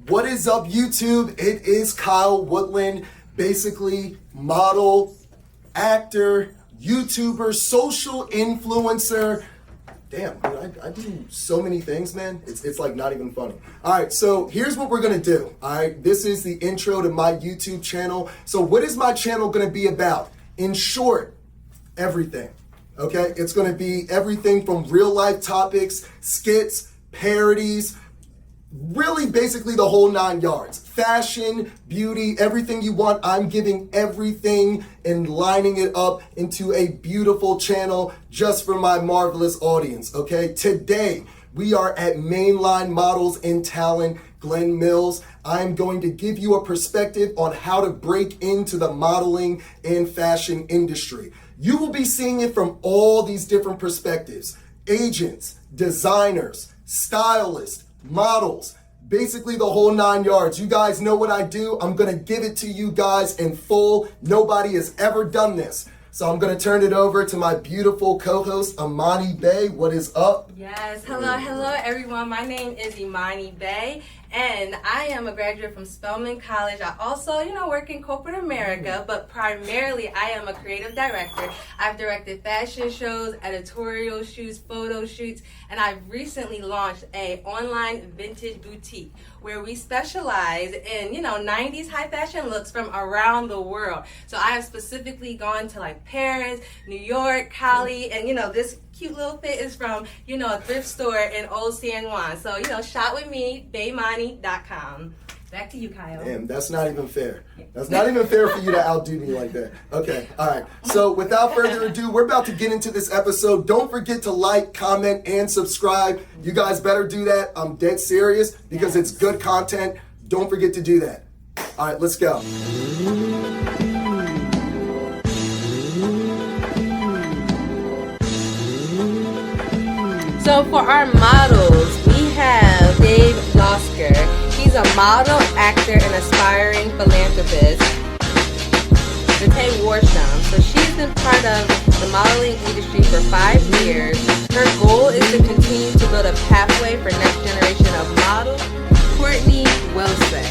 What is up, YouTube? It is Kyle Woodland, basically model, actor, YouTuber, social influencer. Damn, dude, I do so many things, man. It's like not even funny. All right, so here's what we're gonna do. All right, this is the intro to my YouTube channel. So what is my channel gonna be about? In short, everything. Okay, it's gonna be everything from real life topics, skits, parodies, really basically the whole 9 yards. Fashion, beauty, everything you want. I'm giving everything and lining it up into a beautiful channel just for my marvelous audience, okay? Today, we are at Mainline Models and Talent, Glen Mills. I'm going to give you a perspective on how to break into the modeling and fashion industry. You will be seeing it from all these different perspectives. Agents, designers, stylists, models, basically the whole 9 yards. You guys know what I do. I'm gonna give it to you guys in full. Nobody has ever done this. So I'm gonna turn it over to my beautiful co-host, Imani Bay. What is up? Yes, hello everyone. My name is Imani Bay, and I am a graduate from Spelman College. I also, work in corporate America, but primarily I am a creative director. I've directed fashion shows, editorial shoots, photo shoots, and I've recently launched a online vintage boutique where we specialize in, 90s high fashion looks from around the world. So I have specifically gone to like Paris, New York, Cali, and this cute little fit is from, a thrift store in Old San Juan. So, shop with me, baymani.com. Back to you, Kyle. Damn, that's not even fair. That's not even fair for you to outdo me like that. Okay, all right. So without further ado, we're about to get into this episode. Don't forget to like, comment, and subscribe. You guys better do that. I'm dead serious because it's good content. Don't forget to do that. All right, let's go. So for our models, we have Dave Losker. He's a model, actor, and aspiring philanthropist. Renee Warsham. So she's been part of the modeling industry for 5 years. Her goal is to continue to build a pathway for next generation of models. Courtney Wilson.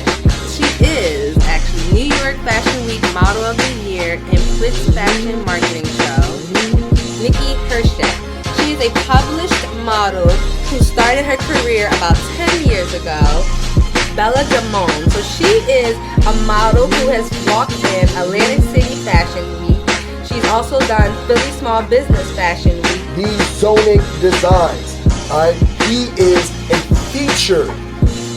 She is actually New York Fashion Week Model of the Year and Blitz Fashion Marketing Show. Nikki Hershek. She is a published model who started her career about 10 years ago. Bella Damone. So she is a model who has walked in Atlantic City Fashion Week. She's also done Philly Small Business Fashion Week. The Zonyk Designs. He is a featured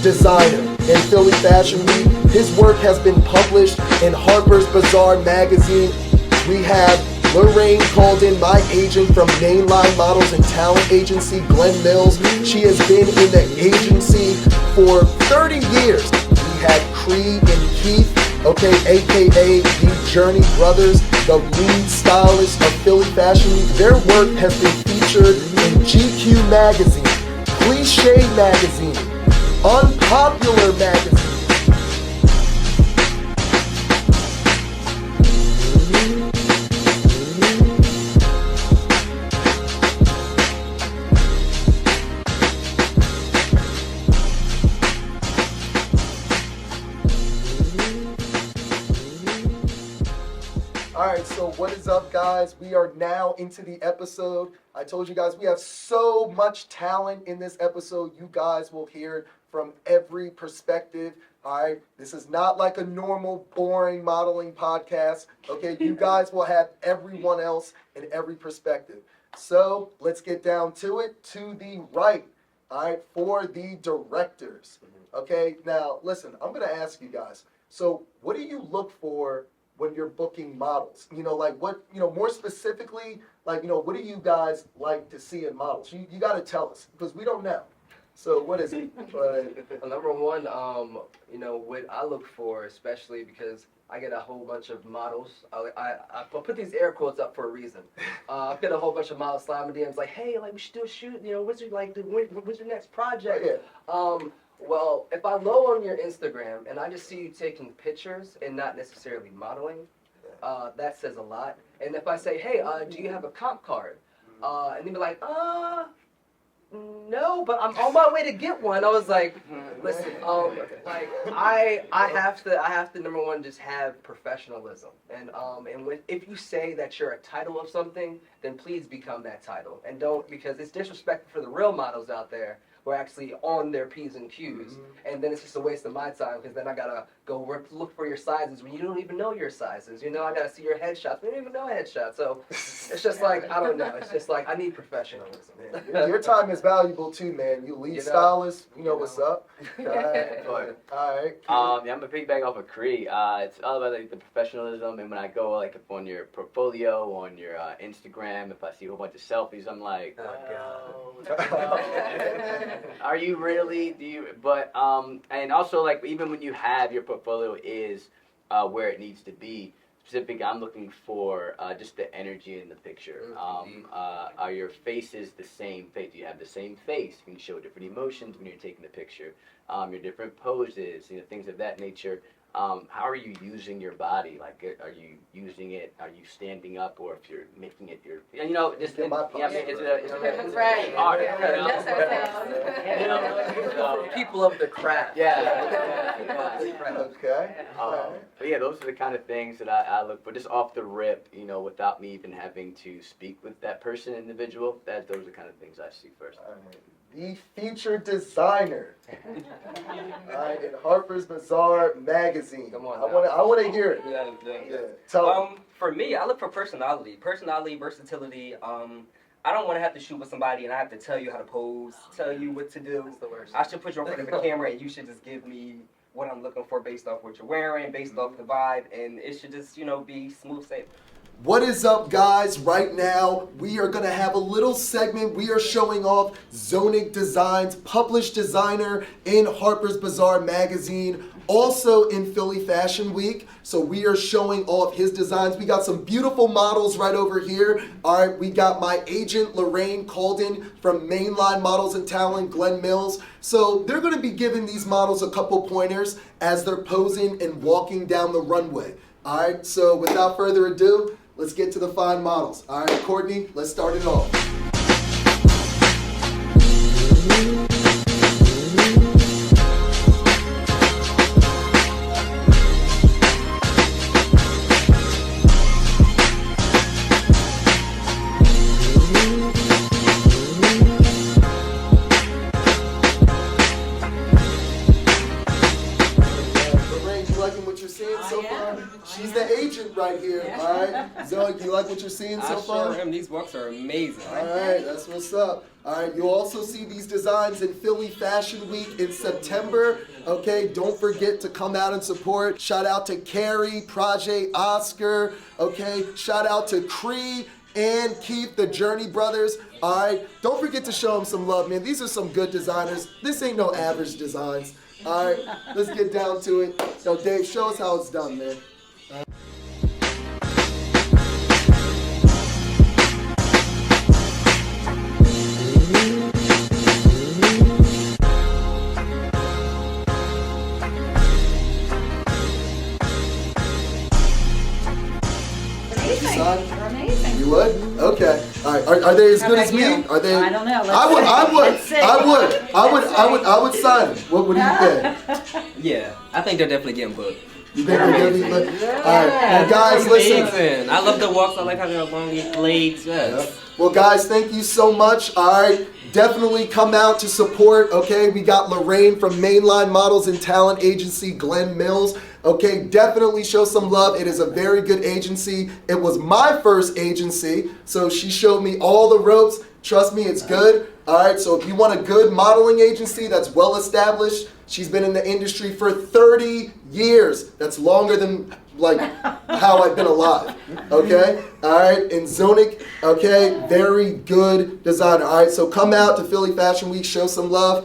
designer in Philly Fashion Week. His work has been published in Harper's Bazaar magazine. We have Lorraine called in, my agent from Mainline Models and Talent Agency, Glen Mills. She has been in the agency for 30 years. We had Creed and Keith, aka the Journi brothers, the lead stylists of Philly Fashion Week. Their work has been featured in GQ magazine, Cliche magazine, Unpopular magazine. Alright, so what is up, guys? We are now into the episode. I told you guys we have so much talent in this episode. You guys will hear it from every perspective. Alright, this is not like a normal, boring modeling podcast. Okay, you guys will have everyone else in every perspective. So let's get down to it. To the right, alright, for the directors. Okay, now listen, I'm gonna ask you guys. So what do you look for when you're booking models? More specifically, what do you guys like to see in models? You got to tell us, because we don't know. So what is it? Number one, what I look for, especially because I get a whole bunch of models. I put these air quotes up for a reason. I get a whole bunch of models slamming DMs like, hey, we should do a shoot. What's your next project? Oh, yeah. Well, if I low on your Instagram and I just see you taking pictures and not necessarily modeling, that says a lot. And if I say, hey, do you have a comp card? And they'd be like, No, but I'm on my way to get one. I was like, listen, like I have to number one just have professionalism, and if you say that you're a title of something, then please become that title, and don't, because it's disrespectful for the real models out there who are actually on their P's and Q's, and then it's just a waste of my time, because then I gotta go look for your sizes when you don't even know your sizes. You know, I gotta see your headshots. We don't even know headshots, so it's just like, I don't know. It's just like I need professionalism. Your time is valuable too, man. You lead stylists. You know what's up. All right. Yeah, I'm gonna piggyback off of Cree. It's all about like the professionalism, and when I go like up on your portfolio, on your Instagram, if I see a whole bunch of selfies, I'm like, are you really? Do you? But and also like even when you have your portfolio is where it needs to be. Specific, I'm looking for just the energy in the picture. Are your faces the same face? Do you have the same face? Can you show different emotions when you're taking the picture? Your different poses, things of that nature. How are you using your body? Like, are you using it? Are you standing up, or if you're making it your, just it's Right. art. People of the craft. Okay. But yeah, those are the kind of things that I look for, just off the rip, without me even having to speak with that person, individual. Those are the kind of things I see first. The featured designer. In Harper's Bazaar magazine. Come on, I want to hear it. Tell me. For me, I look for personality, versatility. I don't want to have to shoot with somebody and I have to tell you how to pose, tell you what to do. That's the worst. I should put you in front of a camera and you should just give me what I'm looking for based off what you're wearing, based off the vibe, and it should just, be smooth sailing. What is up, guys? Right now, we are going to have a little segment. We are showing off Zonyk Designs, published designer in Harper's Bazaar magazine, also in Philly Fashion Week. So we are showing off his designs. We got some beautiful models right over here. All right, we got my agent, Lorraine Calden, from Mainline Models and Talent, Glen Mills. So they're going to be giving these models a couple pointers as they're posing and walking down the runway. All right, so without further ado, let's get to the fine models. All right, Courtney, let's start it off. She's the agent right here, all right? Zonyk, you like what you're seeing so far? I sure am. These books are amazing. All right, that's what's up. All right, you'll also see these designs in Philly Fashion Week in September. Okay, don't forget to come out and support. Shout out to Carrie, Project, Oscar. Okay, shout out to Cree and Keith, the Journi brothers. All right, don't forget to show them some love, man. These are some good designers. This ain't no average designs. All right, let's get down to it. So, Dave, show us how it's done, man. They're amazing. You would? Okay. All right. Are they as good as me? Are they? I don't know. I would sign. What do you think? Yeah, I think they're definitely getting booked. You think they're gonna be booked? All right. Well, guys, listen. Amazing. I love the walks. I like how they're long legs. Yes. Well, guys, thank you so much. All right. Definitely come out to support. Okay. We got Lorraine from Mainline Models and Talent Agency, Glen Mills. Okay, definitely show some love. It is a very good agency. It was my first agency, so she showed me all the ropes. Trust me, it's good. All right, so if you want a good modeling agency that's well established, she's been in the industry for 30 years. That's longer than like how I've been alive. Okay, all right, and Zonyk, okay, very good designer. All right, so come out to Philly Fashion Week, show some love.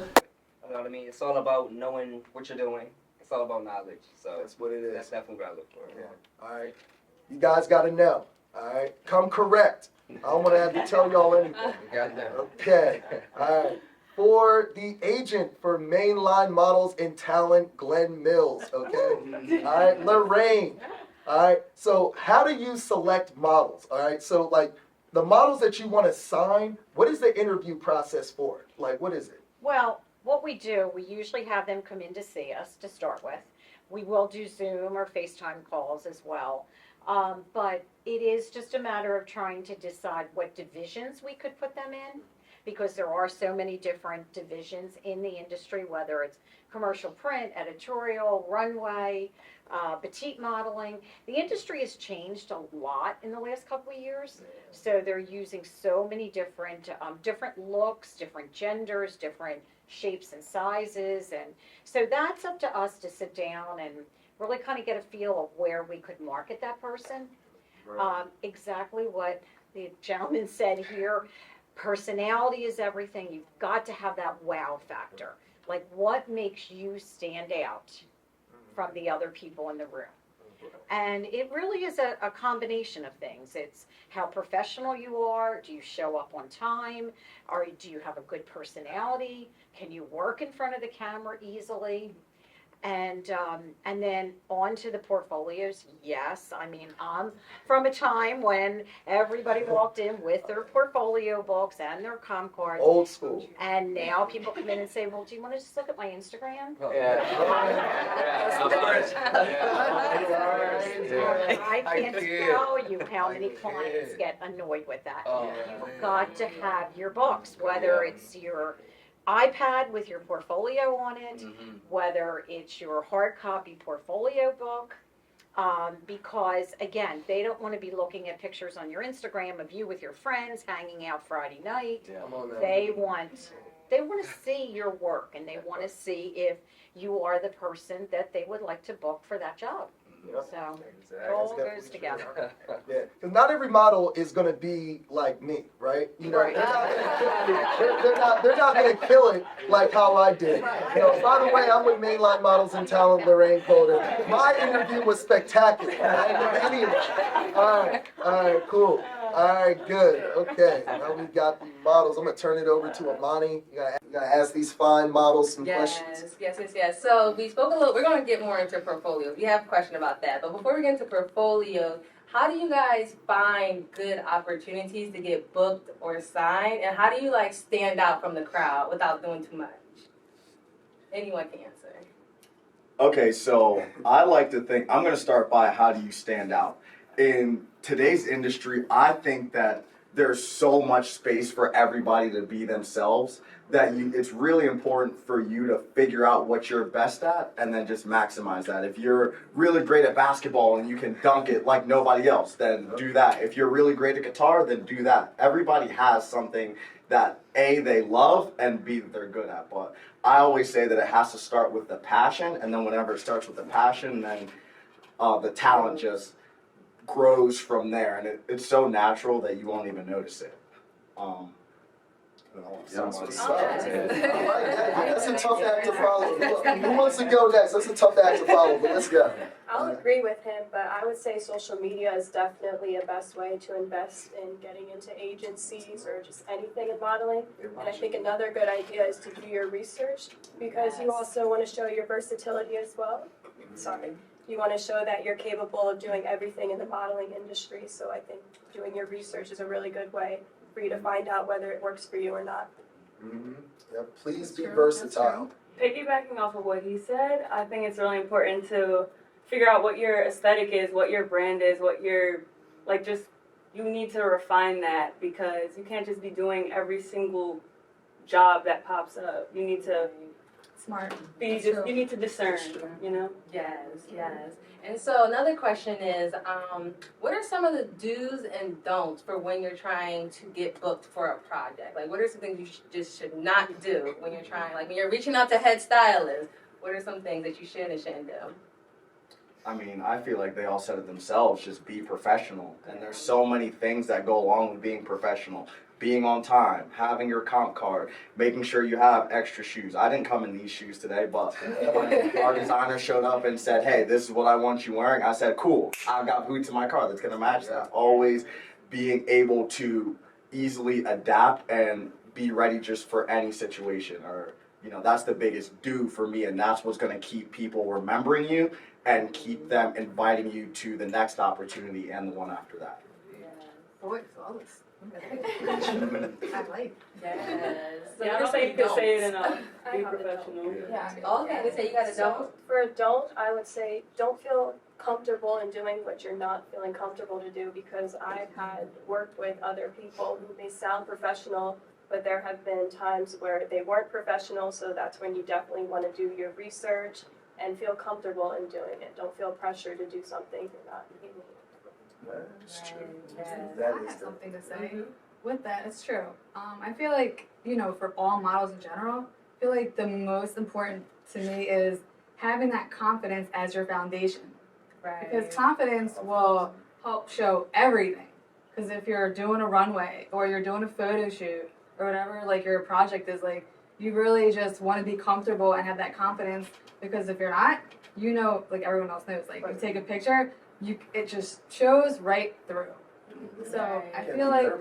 You know what I mean? It's all about knowing what you're doing. It's all about knowledge. So That's what it is. That's definitely what I look for. Yeah. All right. You guys got to know. All right. Come correct. I don't want to have to tell y'all anything. You got that. Okay. All right. For the agent for Mainline Models and Talent, Glen Mills. Okay. All right. Lorraine. All right. So how do you select models? All right. So like, the models that you want to sign, what is the interview process for? Like, what is it? Well, what we do, we usually have them come in to see us to start with. We will do Zoom or FaceTime calls as well. But it is just a matter of trying to decide what divisions we could put them in, because there are so many different divisions in the industry, whether it's commercial print, editorial, runway, petite modeling. The industry has changed a lot in the last couple of years. So they're using so many different looks, different genders, different shapes and sizes. And so that's up to us to sit down and really kind of get a feel of where we could market that person. Exactly what the gentleman said here. Personality is everything. You've got to have that wow factor. Like, what makes you stand out from the other people in the room? And it really is a combination of things. It's how professional you are. Do you show up on time? Or do you have a good personality? Can you work in front of the camera easily? And then on to the portfolios. Yes, I mean, I'm from a time when everybody walked in with their portfolio books and their com cards. Old school. And now people come in and say, well, do you want to just look at my Instagram? I can't tell you how many clients get annoyed with that. You've got to have your books, whether it's your iPad with your portfolio on it, whether it's your hard copy portfolio book, because again, they don't want to be looking at pictures on your Instagram of you with your friends hanging out Friday night. They want to see your work, and they want to see if you are the person that they would like to book for that job. So it all goes together. Yeah, because not every model is going to be like me, right? You know, Right. they're not going to kill it like how I did. You know, by the way, I'm with Mainline Models and Talent, Lorraine Coder. My interview was spectacular. I didn't know any of that. All right, cool. All right, good. Okay, now we got the models. I'm going to turn it over to Amani. You got to ask these fine models some questions. Yes. So we spoke a little. We're going to get more into portfolios. We have a question about that. But before we get into portfolios, how do you guys find good opportunities to get booked or signed? And how do you like stand out from the crowd without doing too much? Anyone can answer. Okay, so I like to think, I'm going to start by how do you stand out. In today's industry, I think that there's so much space for everybody to be themselves that it's really important for you to figure out what you're best at and then just maximize that. If you're really great at basketball and you can dunk it like nobody else, then do that. If you're really great at guitar, then do that. Everybody has something that A, they love, and B, that they're good at. But I always say that it has to start with the passion, and then whenever it starts with the passion, then the talent just grows from there, and it's so natural that you won't even notice it. That's a tough act to follow. Who wants to go next? That's a tough act to follow, but let's go. I'll agree with him, but I would say social media is definitely a best way to invest in getting into agencies or just anything in modeling. And I think another good idea is to do your research, because you also want to show your versatility as well. You want to show that you're capable of doing everything in the modeling industry. So I think doing your research is a really good way for you to find out whether it works for you or not. Yeah, please be versatile. Piggybacking off of what he said, I think it's really important to figure out what your aesthetic is, what your brand is, what your, like, just, you need to refine that, because you can't just be doing every single job that pops up. You need to you need to discern, you know? Yes. And so another question is, what are some of the do's and don'ts for when you're trying to get booked for a project? Like, what are some things you just should not do when you're trying, like when you're reaching out to head stylists, what are some things that you should and shouldn't do? I mean, I feel like they all said it themselves, just be professional. And there's so many things that go along with being professional. Being on time, having your comp card, making sure you have extra shoes. I didn't come in these shoes today, but when our designer showed up and said, hey, this is what I want you wearing, I said, cool, I've got boots in my car that's going to match that. Always being able to easily adapt and be ready just for any situation. Or, you know, that's the biggest do for me, and that's what's going to keep people remembering you and keep them inviting you to the next opportunity and the one after that. I like. Yes. So Yeah, I don't think you can say it enough. Be professional. Yeah. Okay, we say you got So for adult, I would say don't feel comfortable in doing what you're not feeling comfortable to do, because I've had worked with other people who may sound professional, but there have been times where they weren't professional, so that's when you definitely want to do your research and feel comfortable in doing it. Don't feel pressure to do something you're not able to. That's true. I That have is the something to say. With that, it's true. I feel like, for all models in general, I feel like the most important to me is having that confidence as your foundation. Right. Because confidence will help show everything. Because if you're doing a runway or you're doing a photo shoot or whatever, like your project is like, you really just want to be comfortable and have that confidence. Because if you're not, like everyone else knows, like you take a picture, it just shows right through. So I feel like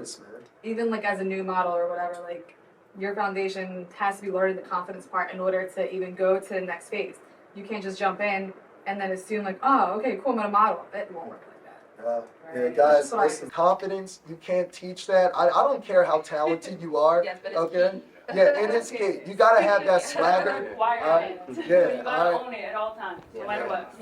even like as a new model or whatever, like your foundation has to be learning the confidence part in order to even go to the next phase. You can't just jump in and then assume like, oh, okay, cool, I'm a model. It won't work like that. Yeah, guys, listen, confidence, you can't teach that. I don't care how talented you are, Yes, but it's okay? Yeah, it is key. You gotta have that swagger. You Yeah, gotta own it at all times, no matter what.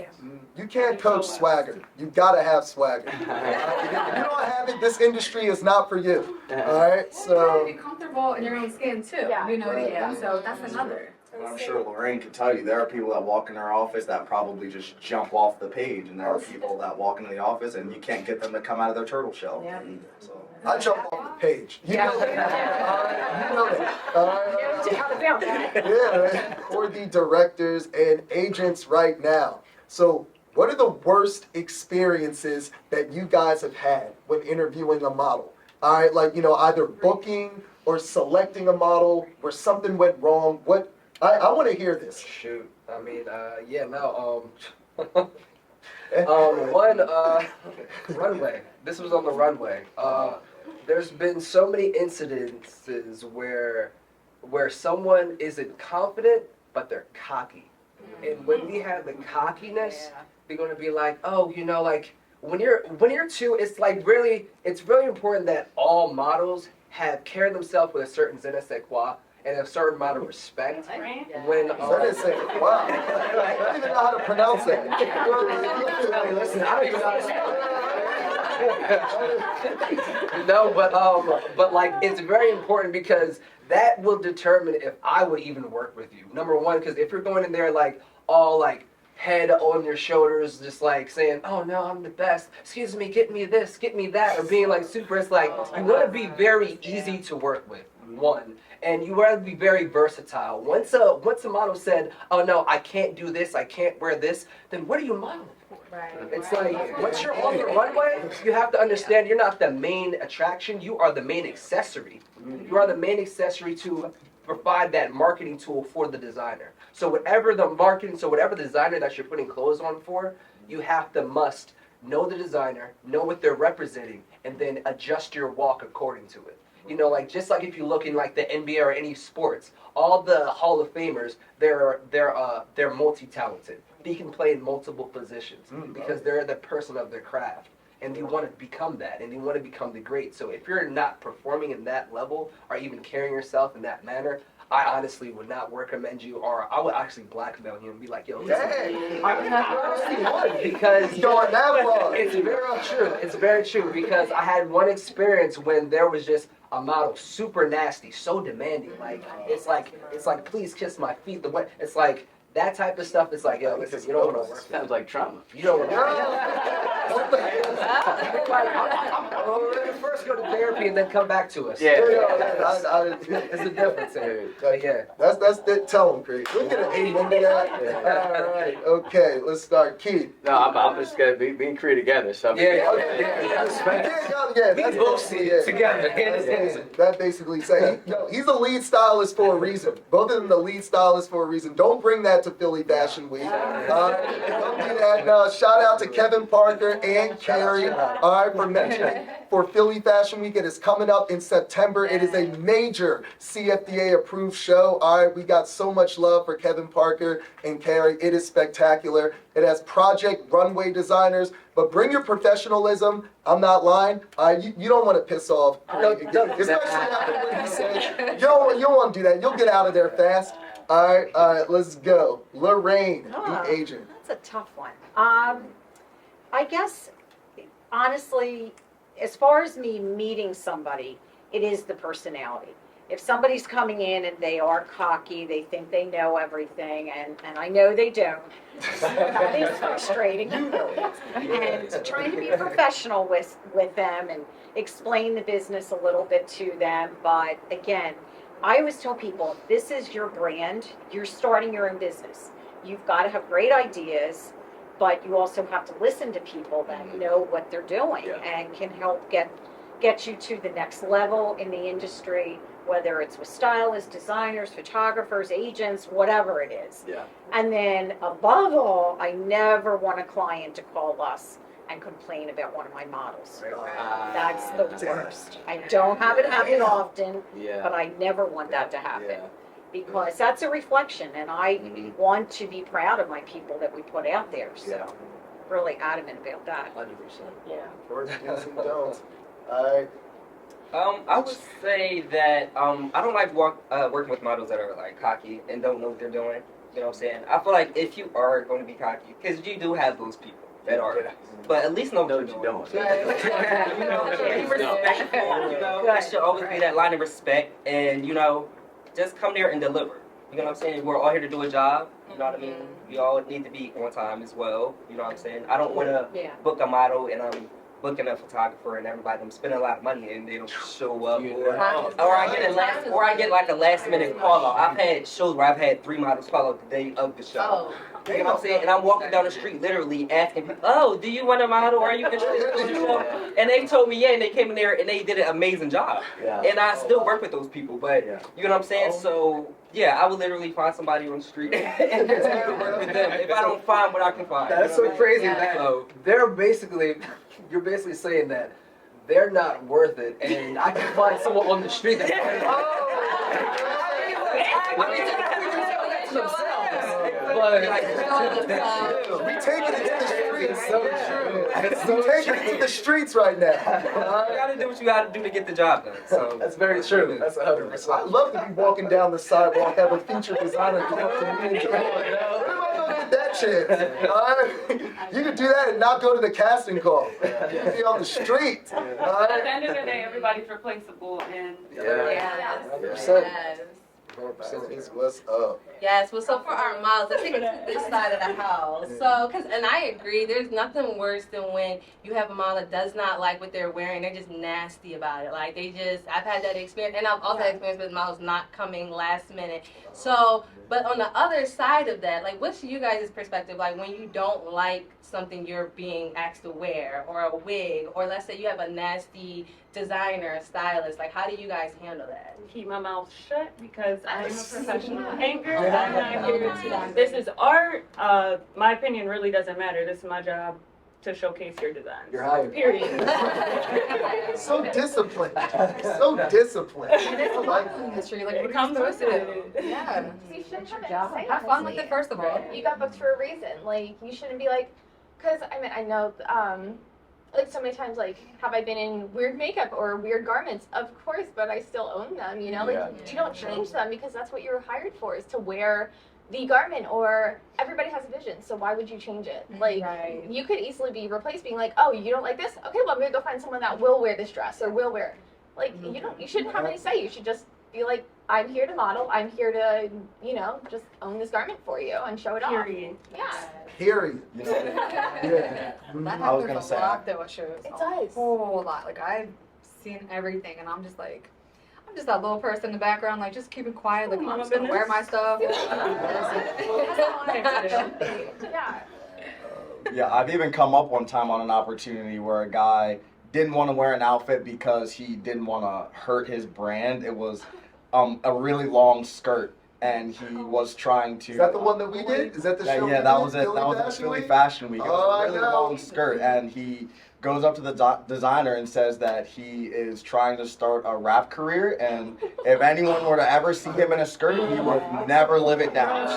You can't coach swagger. You gotta have swagger. If you don't have it, this industry is not for you. All right, You so. be comfortable in your own skin too. Yeah. You know what I mean? Yeah. So that's another. I'm sure Lorraine can tell you, there are people that walk in her office that probably just jump off the page, and there are people that walk into the office and you can't get them to come out of their turtle shell. Yeah. So. I jump off the page. You know that. All right, you know that. All right. Yeah, for the directors and agents right now. So, what are the worst experiences that you guys have had when interviewing a model? All right, like, either booking or selecting a model where something went wrong. I want to hear this. Shoot. I mean, one runway. This was on the runway. There's been so many incidences where someone isn't confident, but they're cocky. And when we have the cockiness, they're gonna be like, oh, like when you're too, it's really important that all models carry themselves with a certain je ne sais quoi and a certain amount of respect. When That is it. Wow. I don't even know how to pronounce that. listen, I don't even know. No, but like it's very important because that will determine if I would even work with you. Number one, because if you're going in there like all like head on your shoulders, just like saying, oh no, I'm the best, excuse me, get me this, get me that, or being like super, it's like you want to be very easy to work with, one. And you want to be very versatile. Once a model said, oh no, I can't do this, I can't wear this, then what are you modeling for? Right. It's like, once you're on the runway, you have to understand you're not the main attraction, you are the main accessory. You are the main accessory to provide that marketing tool for the designer. So whatever the designer that you're putting clothes on for, you must know the designer, know what they're representing, and then adjust your walk according to it. Like just like if you look in like the NBA or any sports, all the Hall of Famers, they're multi-talented. They can play in multiple positions because they're the person of their craft. And you want to become that, and you want to become the great. So if you're not performing in that level or even carrying yourself in that manner, I honestly would not recommend you, or I would actually blackmail you and be like, yo, listen, I honestly would, because Going that far. it's very true. It's very true because I had one experience when there was just a model super nasty, so demanding. Like it's like please kiss my feet. It's like that type of stuff. It's like, yo, listen, you don't want to work. Sounds like trauma. You don't want to. First go to therapy and then come back to us. Yeah. There's a difference there. But yeah. That's the tell them, Craig. We're gonna aim into that. All right. Okay. Let's start. Keith. No, I'm just gonna be crew together. So Yeah. Yeah, We that's both see it together. That basically say he's the lead stylist for a reason. Both of them the lead stylist for a reason. Don't bring that that to Philly Fashion Week. Don't do that. No, shout out to Kevin Parker and Carrie, all right, for mentioning for Philly Fashion Week. It is coming up in September. It is a major CFDA approved show. All right, we got so much love for Kevin Parker and Carrie. It is spectacular. It has project runway designers, but bring your professionalism. I'm not lying. You don't want to piss off, especially after what he said. You don't want to do that. You'll get out of there fast. All right, let's go. Lorraine, the agent. That's a tough one. I guess, honestly, as far as me meeting somebody, it is the personality. If somebody's coming in and they are cocky, they think they know everything, and I know they don't, that is frustrating. And trying to be professional with them and explain the business a little bit to them. But again, I always tell people, this is your brand. You're starting your own business. You've got to have great ideas, but you also have to listen to people that know what they're doing and can help get you to the next level in the industry, whether it's with stylists, designers, photographers, agents, whatever it is. Yeah. And then above all, I never want a client to call us and complain about one of my models. That's the worst. I don't have it happen often, but I never want that to happen. Because that's a reflection, and I want to be proud of my people that we put out there. So, really adamant about that. 100%. Yeah. For the do's and don'ts. All right. I would say that I don't like working with models that are like cocky and don't know what they're doing. You know what I'm saying? I feel like if you are going to be cocky, because you do have those people that are, but at least know what you're doing. You know, be respectful. You know, there should always be that line of respect, and you know, just come there and deliver. You know what I'm saying? We're all here to do a job. You know what I mean? We all need to be on time as well. You know what I'm saying? I don't want to book a model and I'm booking a photographer and everybody, I'm spending a lot of money and they don't show up, or I get like a last minute call out. I've had shows where I've had 3 models call out the day of the show. You know what I'm saying? And I'm walking down the street literally asking people, oh, do you want a model? Are you interested in the show? And they told me and they came in there and they did an amazing job. And I still work with those people, but you know what I'm saying? So yeah, I would literally find somebody on the street and just work with them if I don't find what I can find. That's so crazy. They're basically, you're basically saying that they're not worth it, and I can find someone on the street that. We taking it to the streets. So true. We taking it to the streets right now. You gotta do what you gotta do to get the job done. So that's very true. That's 100%. I love to be walking down the sidewalk, have a feature designer come up to me and get that chance. You could do that and not go to the casting call. You can be on the street. At the end of the day, everybody's replaceable, and 100% is what's up. Yes, well, so for our models, let's take it to this side of the house. So, and I agree, there's nothing worse than when you have a model that does not like what they're wearing, they're just nasty about it. Like, I've had that experience, and I've also had experience with models not coming last minute. So, but on the other side of that, like, what's you guys' perspective, like, when you don't like something you're being asked to wear, or a wig, or let's say you have a nasty designer, a stylist, like, how do you guys handle that? keep my mouth shut because I'm a professional painter. I'm not here to. This is art. My opinion really doesn't matter. This is my job to showcase your designs. You're hired. Period. So disciplined. So disciplined. I like that. That's true. Like, It what are you comes supposed with to it. do? Yeah. So you shouldn't have Job. it. Have fun with it, first of all. You got booked for a reason. Like, you shouldn't be like, because, I mean, I know, like, so many times, like, have I been in weird makeup or weird garments? Of course, but I still own them, you know? Like, you don't change them because that's what you were hired for, is to wear the garment, or everybody has a vision, so why would you change it? Like, you could easily be replaced being like, oh, you don't like this? Okay, well, I'm gonna go find someone that will wear this dress or will wear it. Like, you shouldn't have any say. You should just be like, I'm here to model. I'm here to, you know, just own this garment for you and show it off. Period. Yeah. Period. That I was gonna happens say. a lot though at shows. It A does. whole lot. Like, I've seen everything, and I'm just like, I'm just that little person in the background, like, just keeping quiet. Like, I'm just gonna wear my stuff. Yeah. Yeah, I've even come up one time on an opportunity where a guy didn't want to wear an outfit because he didn't want to hurt his brand. It was a really long skirt, and he was trying to. Is that the one that we did? Is that the show? Yeah, that was it. That was at Philly Fashion Week. It was a really long skirt, and he goes up to the designer and says that he is trying to start a rap career, and if anyone were to ever see him in a skirt, he would never live it down.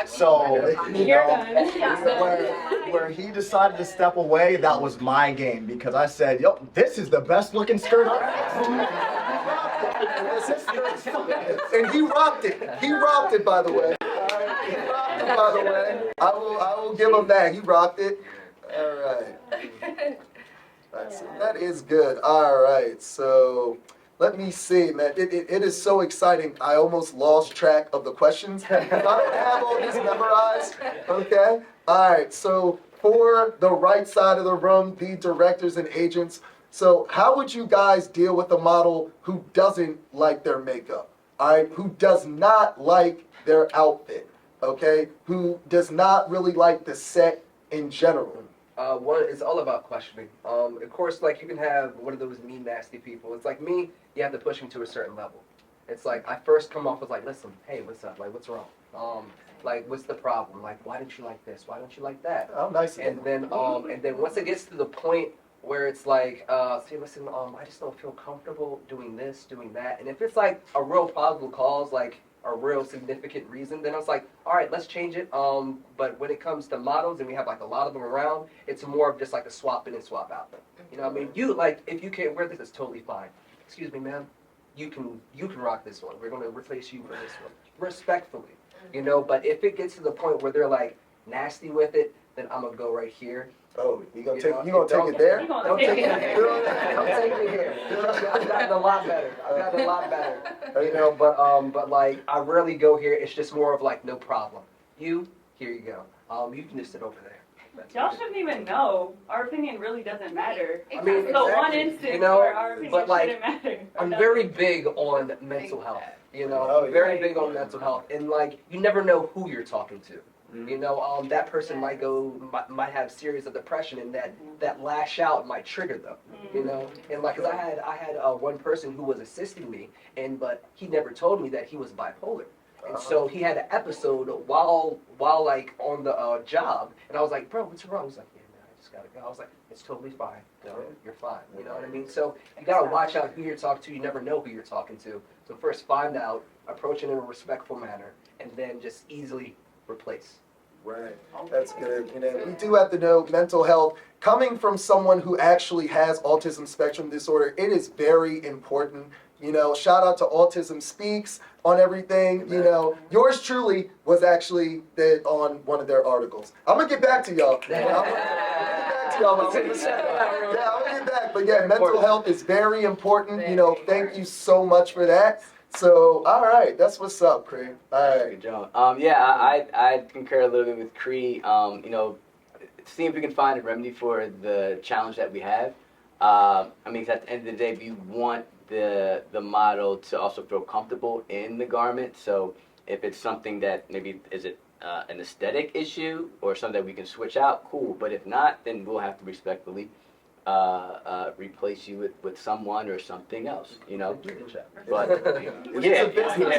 So you know, where he decided to step away, that was my game, because I said, yo, this is the best looking skirt and he rocked it. He rocked it, by the way. He rocked it, by the way. I will give him that. He rocked it. All right. That is good. All right. So let me see, man. It is so exciting. I almost lost track of the questions. I don't have all these memorized. Okay. All right. So for the right side of the room, the directors and agents. So how would you guys deal with a model who doesn't like their makeup? All right, who does not like their outfit, okay? Who does not really like the set in general? One, it's all about questioning. Of course, like you can have one of those mean, nasty people. It's like me, you have to push them to a certain level. It's like I first come off with like, listen, hey, what's up? Like, what's wrong? Like, what's the problem? Like, why don't you like this? Why don't you like that? Oh, nice. And then once it gets to the point where it's like, say, listen, I just don't feel comfortable doing this, doing that. And if it's like a real plausible cause, like a real significant reason, then I was like, all right, let's change it. But when it comes to models, and we have like a lot of them around, it's more of just like a swap in and swap out. You know what I mean? You, like, if you can't wear this, it's totally fine. Excuse me, ma'am. You can rock this one. We're going to replace you for this one. Respectfully, you know? But if it gets to the point where they're like nasty with it, then I'm going to go right here. Oh, you gonna take it there? Don't take it here. Don't take me here. I've gotten a lot better. You know, but like I rarely go here. It's just more of like no problem. Here you go. You can just sit over there. Y'all shouldn't even know. Our opinion really doesn't matter. I mean, so one instance you know, where our opinion but like, shouldn't matter. I'm very big on mental health. You know, very big on mental health, and like you never know who you're talking to. You know, that person might might have serious of depression, and that lash out might trigger them. You know, and like, 'cause I had one person who was assisting me, but he never told me that he was bipolar, and so he had an episode while like on the job, and I was like, bro, what's wrong? He's like, yeah, man, I just gotta go. I was like, it's totally fine. No, you're fine. You know what I mean? So you gotta watch out who you're talking to. You never know who you're talking to. So first find out, approach it in a respectful manner, and then just easily replace. Right, that's good. You know, we do have to know mental health. Coming from someone who actually has autism spectrum disorder, it is very important. You know, shout out to Autism Speaks on everything. You know, yours truly was actually on one of their articles. I'm gonna get back to y'all. I'm gonna get back. But yeah, mental health is very important. You know, thank you so much for that. So, all right, that's what's up, Cree. All right. Good job. Yeah, I concur a little bit with Cree. You know, see if we can find a remedy for the challenge that we have. I mean, 'cause at the end of the day, we want the model to also feel comfortable in the garment. So if it's something that maybe is it an aesthetic issue or something that we can switch out, cool. But if not, then we'll have to respectfully replace you with someone or something else, you know. But yeah, respectfully.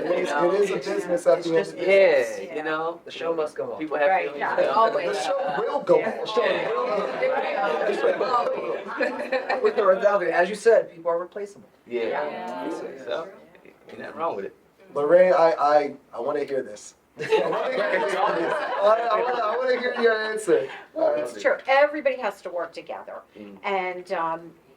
It is a business at the end of the day. Yeah, you know, the show must go on. People have feelings. The show will go on. With or without it, as you said, people are replaceable. Yeah. So, ain't nothing wrong with it. Lorraine, I want to hear this. I want to hear your answer. Well, it's true. Everybody has to work together. And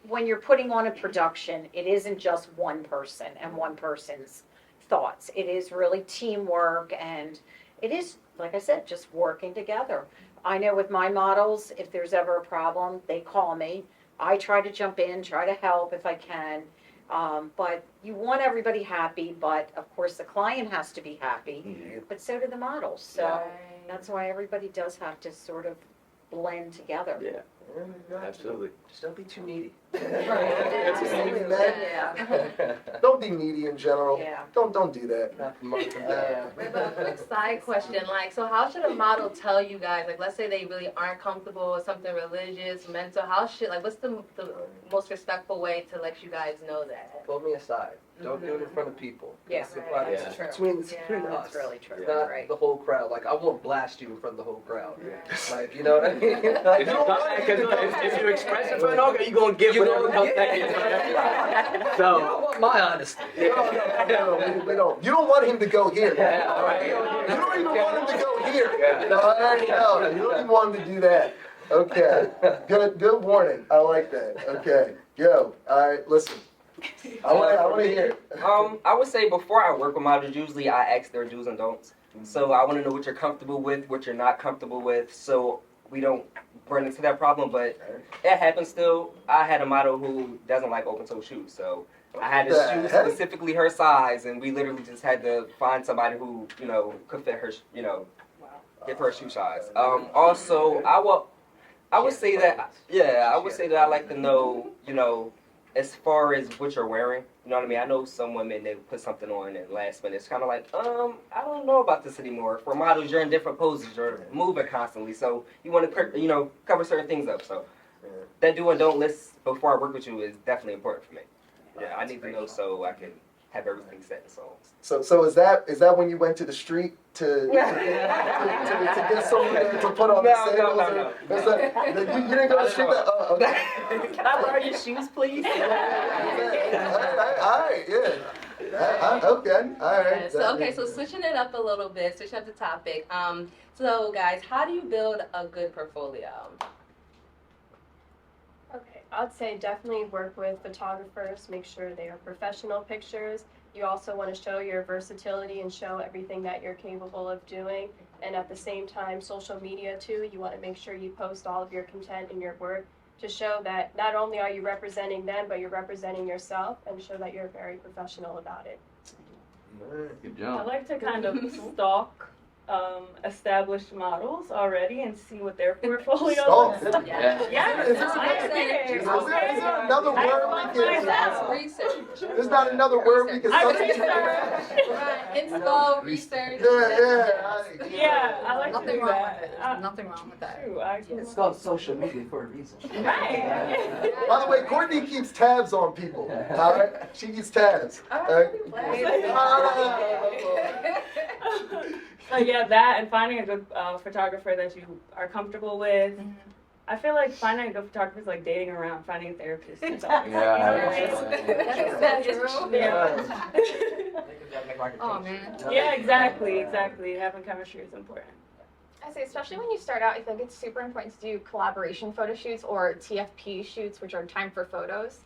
when you're putting on a production, it isn't just one person and one person's thoughts. It is really teamwork, and it is, like I said, just working together. I know with my models, if there's ever a problem, they call me. I try to jump in, try to help if I can. But you want everybody happy, but of course the client has to be happy, but so do the models. So that's why everybody does have to sort of blend together. Yeah, absolutely. Just don't be too needy. Don't be needy in general. Yeah. Don't do that. Wait, but a quick side question, like, so how should a model tell you guys, like, let's say they really aren't comfortable with something religious, mental, what's the most respectful way to let you guys know that? Pull me aside. Don't do it in front of people. Yeah. It's the privacy. Yeah. It's True. between us. That's really true. It's not Right. the whole crowd. Like, I won't blast you in front of the whole crowd. Like, you know what I mean? Like, If you express it for an okay, you're going to get whatever comes back. You So, don't want my honesty. No, we don't. You don't want him to go here. yeah, all right. You don't even want him to go here. Yeah. No, I already know. You don't even want him to do that. Okay. Good warning. I like that. Okay. Go. All right. Listen. I want to hear. I would say before I work with models, usually I ask their do's and don'ts. So I want to know what you're comfortable with, what you're not comfortable with, so we don't run into that problem. But it happens still. I had a model who doesn't like open-toe shoes, so I had to The choose heck? specifically her size, and we literally just had to find somebody who, could fit her, give her shoe size. Also, I would say that, I like to know, as far as what you're wearing, you know what I mean? I know some women, they put something on and last minute, it's kind of like, I don't know about this anymore. For models, you're in different poses, you're moving constantly, so you want to, cover certain things up. So that do and don't list before I work with you is definitely important for me. Yeah, I need to know so I can have everything set in stone. So is that when you went to the street to get someone to put on the No, sandals? no. You didn't go to the street. Okay. Can I borrow your shoes, please? All right, yeah. Okay, all right. So switching it up a little bit, switching up the topic. So guys, how do you build a good portfolio? Okay, I'd say definitely work with photographers, make sure they are professional pictures. You also want to show your versatility and show everything that you're capable of doing. And at the same time, social media too, you want to make sure you post all of your content and your work to show that not only are you representing them, but you're representing yourself and show that you're very professional about it. Good I job. like to kind of stalk established models already and see what their portfolio Stalk? looks like. Yeah. Yeah, Is there another word we can? Research. There's not another word we can I substitute. research. Inspo, research. Yeah, I like to Nothing do wrong that. with it. Nothing wrong with that. True, I It's called social media for a reason. Right. By the way, Courtney keeps tabs on people. All right, she keeps tabs. All right? But yeah, that and finding a good photographer that you are comfortable with. I feel like finding a good photographer is like dating around, finding a therapist. It's always, you know what I mean? Yeah. Oh man. Yeah, exactly. Having chemistry is important. I say, especially when you start out, I think it's super important to do collaboration photo shoots or TFP shoots, which are time for photos.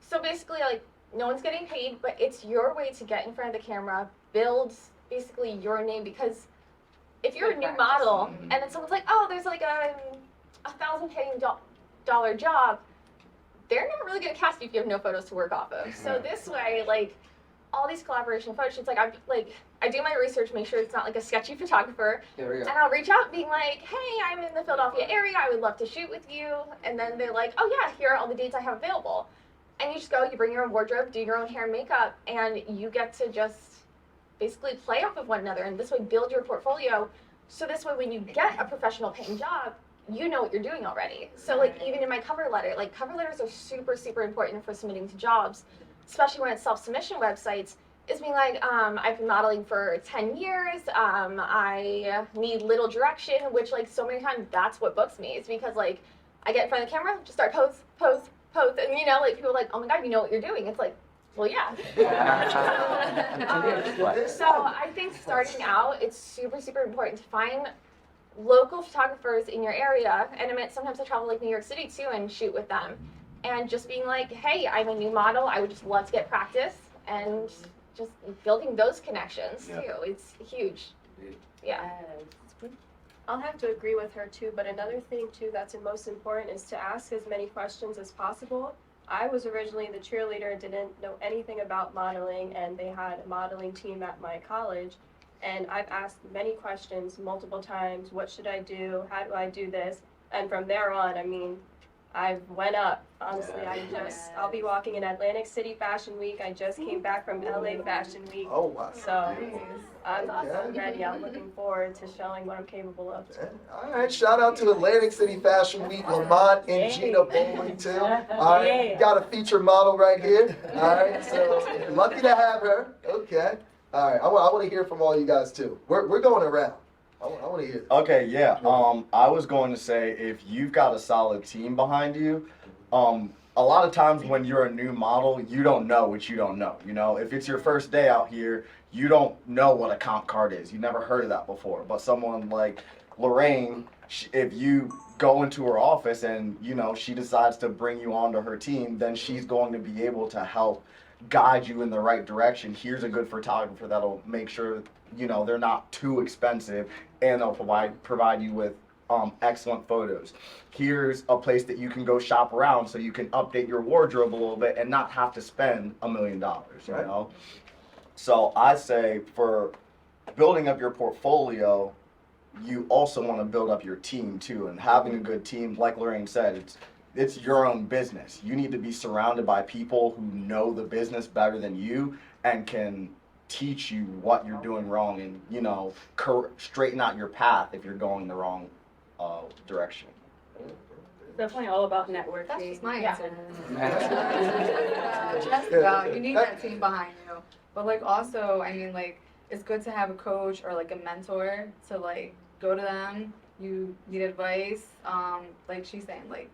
So basically, like, no one's getting paid, but it's your way to get in front of the camera, build basically your name, because if you're a new model and then someone's like, oh, there's like a $1,000 job, they're not really going to cast you if you have no photos to work off of. So this way, like, all these collaboration photo shoots, I do my research, make sure it's not like a sketchy photographer, There we go. and I'll reach out being like, hey, I'm in the Philadelphia area, I would love to shoot with you, and then they're like, oh yeah, here are all the dates I have available. And you just go, you bring your own wardrobe, do your own hair and makeup, and you get to just basically play off of one another, and this way build your portfolio, so this way when you get a professional paying job, you know what you're doing already. So like even in my cover letter, like cover letters are super, super important for submitting to jobs, especially when it's self-submission websites. It's being like, I've been modeling for 10 years, I need little direction, which like so many times that's what books me. It's because like I get in front of the camera, just start pose, and you know, like people are like, oh my god, you know what you're doing. It's like, well, yeah. So I think starting out, it's super, super important to find local photographers in your area. And I mean, sometimes I travel like New York City too and shoot with them. And just being like, hey, I'm a new model. I would just love to get practice, and just building those connections too. It's huge. Yeah. I'll have to agree with her too, but another thing too that's most important is to ask as many questions as possible. I was originally the cheerleader, didn't know anything about modeling, and they had a modeling team at my college. And I've asked many questions multiple times. What should I do? How do I do this? And from there on, I mean, I've went up. Honestly, I'll be walking in Atlantic City Fashion Week. I just came back from LA Fashion Week. Oh wow. So I'm ready. I'm looking forward to showing what I'm capable of. All right, shout out to Atlantic City Fashion Week, Lamont and Gina bowling too. All right, got a feature model right here. All right, so lucky to have her. Okay. All right, I want to hear from all you guys too. We're going around. I want to hear. Okay, yeah. I was going to say, if you've got a solid team behind you, a lot of times when you're a new model, you don't know what you don't know. You know, if it's your first day out here, you don't know what a comp card is. You never heard of that before. But someone like Lorraine, if you go into her office and, you know, she decides to bring you onto her team, then she's going to be able to help guide you in the right direction. Here's a good photographer that'll make sure, you know, they're not too expensive, and they'll provide you with excellent photos. Here's a place that you can go shop around so you can update your wardrobe a little bit and not have to spend $1 million, you know? So I say for building up your portfolio, you also want to build up your team too. And having a good team, like Lorraine said, it's your own business. You need to be surrounded by people who know the business better than you and can teach you what you're doing wrong and, you know, straighten out your path if you're going the wrong direction. It's definitely all about networking. That's just my answer. You need that team behind you. But like also, I mean, like, it's good to have a coach or like a mentor to like go to them. You need advice. Like she's saying, like,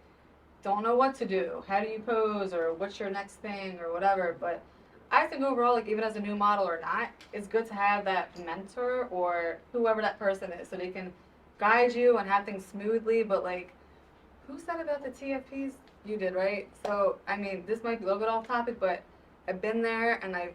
don't know what to do. How do you pose, or what's your next thing, or whatever. But I think overall, like, even as a new model or not, it's good to have that mentor or whoever that person is, so they can guide you and have things smoothly. But like, who said about the TFPs? You did, right? So I mean, this might be a little bit off topic, but I've been there and I've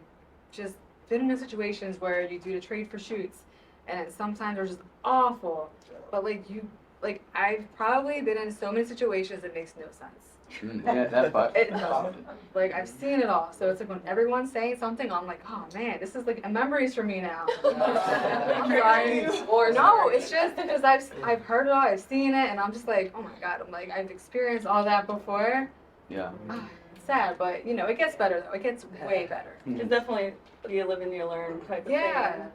just been in situations where you do the trade for shoots, and sometimes they're just awful. But like I've probably been in so many situations that makes no sense. Yeah, that part. It doesn't. Like, I've seen it all. So it's like when everyone's saying something, I'm like, oh man, this is like memories for me now. I'm sorry. Or no, it's just because I've heard it all, I've seen it, and I'm just like, oh my god, I'm like, I've experienced all that before. Yeah. It's sad, but you know, it gets better though. It gets way better. It's definitely you live and you learn type of thing.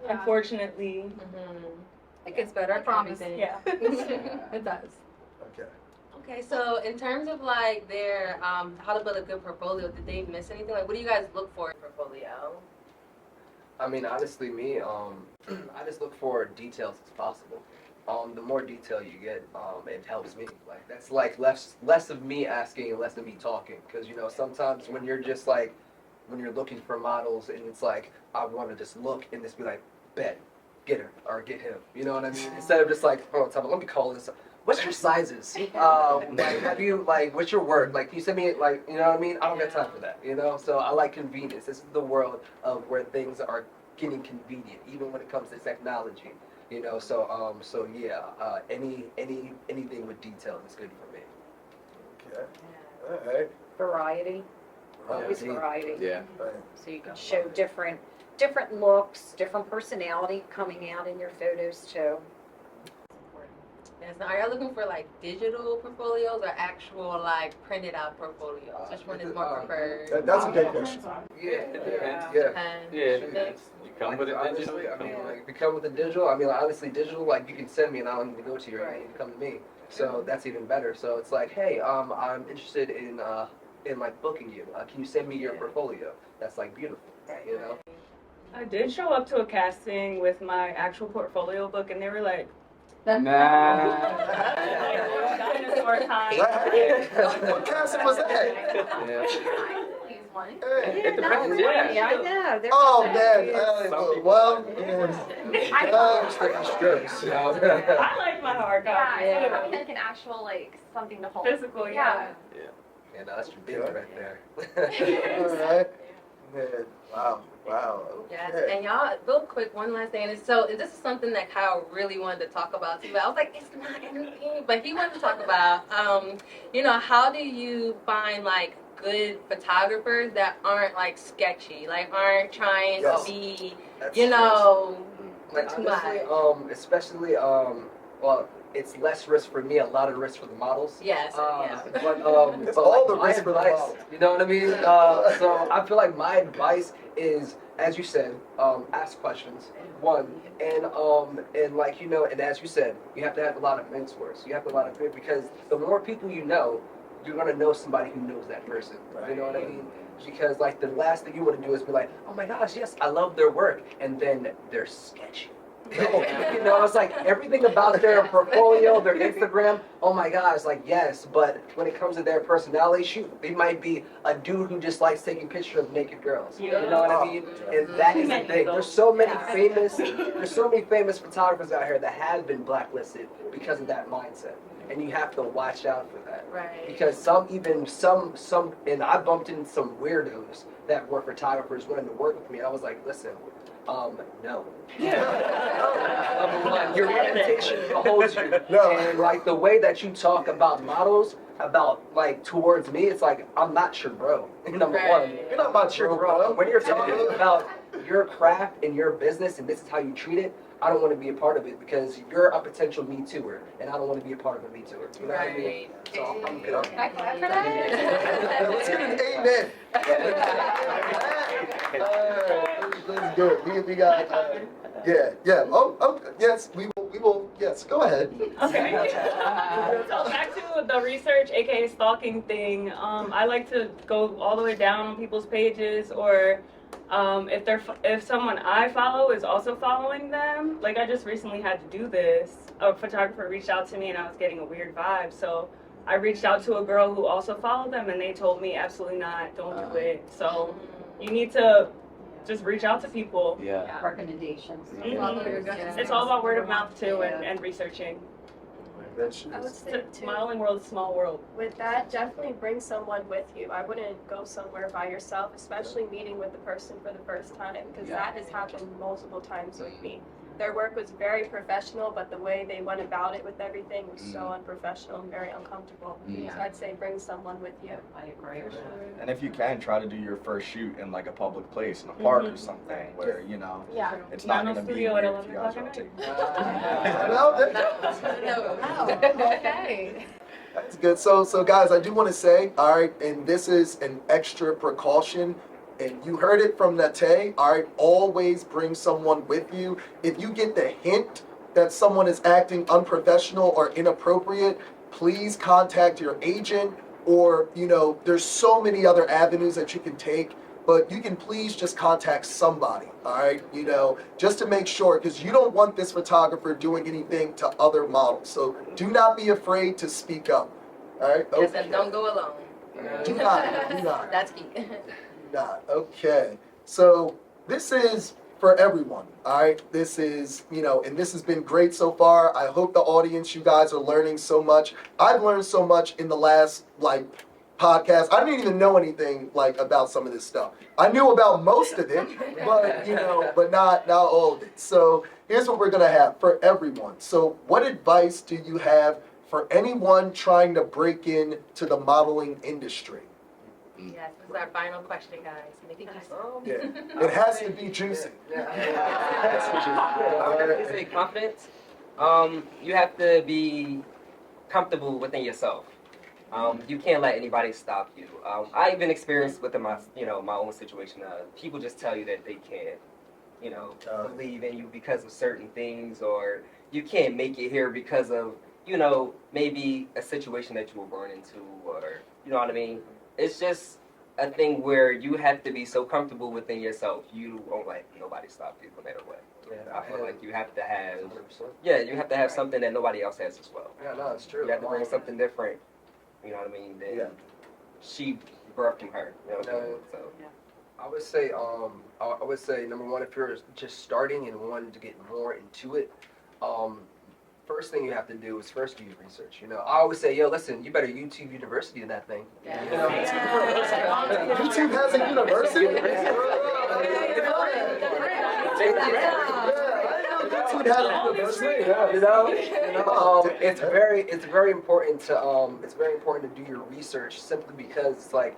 Unfortunately. It gets better, I promise. Yeah. It does. Okay. Okay, so in terms of like their how to build a good portfolio, did they miss anything? Like, what do you guys look for in a portfolio? I mean, honestly, me, I just look for details as possible. The more detail you get, it helps me. Like, that's like less of me asking and less of me talking. Because, you know, sometimes when you're just like, when you're looking for models and it's like, I want to just look and just be like, bet, get her or get him. You know what I mean? Instead of just like, oh, let me call this. What's your sizes? Like, have you, like, what's your work? Like, can you send me, like, you know what I mean? I don't got time for that, you know? So I like convenience. This is the world of where things are getting convenient, even when it comes to technology, you know? So, yeah, anything with detail is good for me. Okay. All right. Variety. Always variety. Yeah. So you can show different looks, different personality coming out in your photos too. Yes. Now, are y'all looking for like digital portfolios or actual like printed out portfolios? Which one is more preferred? That's a good question. Yeah. You come with a digital. Honestly, I mean, like, if you come with a digital, I mean, like, honestly, digital, like, you can send me and I don't need to go to you, right? You can come to me. So that's even better. So it's like, hey, I'm interested in like booking you. Can you send me your portfolio? That's like beautiful, you know? I did show up to a casting with my actual portfolio book, and they were like, Nah. dinosaur time. What casting was that? Yeah. Hey. It depends, yeah. Yeah, I know. They're Oh not man, well, I like my hard copy. Yeah, I like an actual, like, something to hold. Physical, yeah. Yeah, no, that's your business right there. all right. Man, wow. Yes, Okay. and y'all, real quick, one last thing. And so this is something that Kyle really wanted to talk about too. But I was like, it's not anything. But he wanted to talk about, you know, how do you find like good photographers that aren't like sketchy, like aren't trying to be, you know, like, too honestly, much. especially, well, it's less risk for me, a lot of risk for the models. Yes, yeah. But It's all like, the my risk for the advice, models. you know what I mean? So I feel like my advice is as you said, ask questions. One, and like and as you said, you have to have a lot of mentors. You have to have a lot of good because the more people you know, you're gonna know somebody who knows that person. You know what I mean? Because like the last thing you want to do is be like, oh my gosh, yes, I love their work, and then they're sketchy. It's like everything about their portfolio, their Instagram, oh my gosh, like yes, but when it comes to their personality, shoot, they might be a dude who just likes taking pictures of naked girls. You know what I mean? And that is the thing. There's so many famous photographers out here that have been blacklisted because of that mindset. And you have to watch out for that. Right. Because some, and I bumped into some weirdos that were photographers wanting to work with me. I was like, listen, no. Number one, your reputation beholds you. No. And like the way that you talk about models, about like towards me, it's like, I'm not your bro. Number one, you're not my your bro. When you're talking about your craft and your business and this is how you treat it, I don't want to be a part of it because you're a potential Me Tooer, and I don't want to be a part of a Me Tooer. You know what I mean? So I'm good. Can I clap for that? Let's get an amen. Let's do it. We got, yeah. Oh, yes, we will, yes, go ahead. Okay. So back to the research, aka stalking thing. I like to go all the way down on people's pages, or if someone I follow is also following them. Like I just recently had to do this. A photographer reached out to me and I was getting a weird vibe, so I reached out to a girl who also followed them, and they told me absolutely not, don't do it. So you need to just reach out to people. Yeah. Recommendations. Mm-hmm. It's all about word of mouth too, and researching. I would say too, Modeling world is a small world. with that, definitely bring someone with you. I wouldn't go somewhere by yourself, especially meeting with the person for the first time, because that has happened multiple times with me. Their work was very professional, but the way they went about it with everything was so unprofessional and very uncomfortable. So I'd say bring someone with you. I agree. And if you can, try to do your first shoot in like a public place, in a park or something, where Yeah. it's not Not going no to be studio at weird if you 11 guys o'clock are at taking. Okay. That's good. So guys, I do want to say, all right, and this is an extra precaution. And you heard it from Nate, all right, always bring someone with you. If you get the hint that someone is acting unprofessional or inappropriate, please contact your agent, or, there's so many other avenues that you can take, but you can please just contact somebody, all right, just to make sure, because you don't want this photographer doing anything to other models. So do not be afraid to speak up, all right? Yes, and don't go alone. Do not. That's key. Not. Okay. So this is for everyone. All right. This is, and this has been great so far. I hope the audience, you guys are learning so much. I've learned so much in the last podcast. I didn't even know anything about some of this stuff. I knew about most of it, but not all of it. So here's what we're gonna have for everyone. So what advice do you have for anyone trying to break into the modeling industry? Yes, this is our final question, guys. Make it juicy. Yeah. It has to be juicy. I would definitely say confidence. You have to be comfortable within yourself. You can't let anybody stop you. I even experienced within my own situation. People just tell you that they can't, believe in you because of certain things, or you can't make it here because of, maybe a situation that you were born into, or you know what I mean. It's just a thing where you have to be so comfortable within yourself. You won't let nobody stop you no matter what. Yeah, I feel like you have to have, you have to have something that nobody else has as well. Yeah, no, it's true. You have to bring something different, you know what I mean, than she birthed from her. You know what I mean? So. I would say number one, if you're just starting and wanting to get more into it, first thing you have to do is first do your research. I always say, listen, you better YouTube University in that thing. Yeah. YouTube has a university? It's very important to do your research, simply because it's like